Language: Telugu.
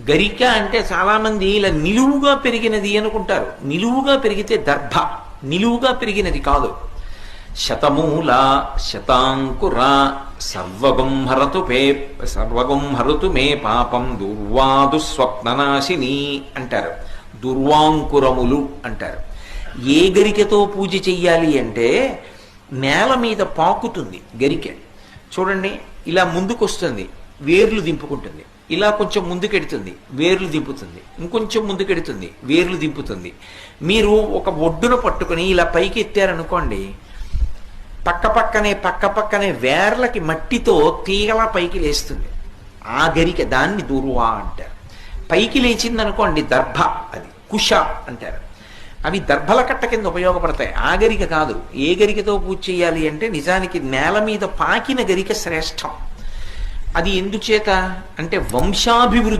గరిక అంటే చాలామంది ఇలా నిలువుగా పెరిగినది అనుకుంటారు. నిలువుగా పెరిగితే దర్భ, నిలువుగా పెరిగినది కాదు. శతమూల శతాంకుర సర్వగం హరతు మే పాపం దుర్వాదు స్వప్ననాశిని అంటారు. దుర్వాంకురములు అంటారు. ఏ గరికతో పూజ చెయ్యాలి అంటే నేల మీద పాకుతుంది గరిక. చూడండి, ఇలా ముందుకొస్తుంది, వేర్లు దింపుకుంటుంది. ఇలా కొంచెం ముందుకెడుతుంది, వేర్లు దింపుతుంది. ఇంకొంచెం ముందుకెడుతుంది, వేర్లు దింపుతుంది. మీరు ఒక ఒడ్డున పట్టుకుని ఇలా పైకి ఎత్తారనుకోండి, పక్కపక్కనే వేర్లకి మట్టితో తీగలా పైకి లేస్తుంది. ఆ గరిక, దాన్ని దుర్వా అంటారు. పైకి లేచిందనుకోండి దర్భ, అది కుష అంటారు. అవి దర్భల కట్ట కింద ఉపయోగపడతాయి. ఆ గరిక కాదు. ఏ గరికతో పూజ చేయాలి అంటే నిజానికి నేల మీద పాకిన గరిక శ్రేష్టం. అది ఎందుచేత అంటే వంశాభివృద్ధి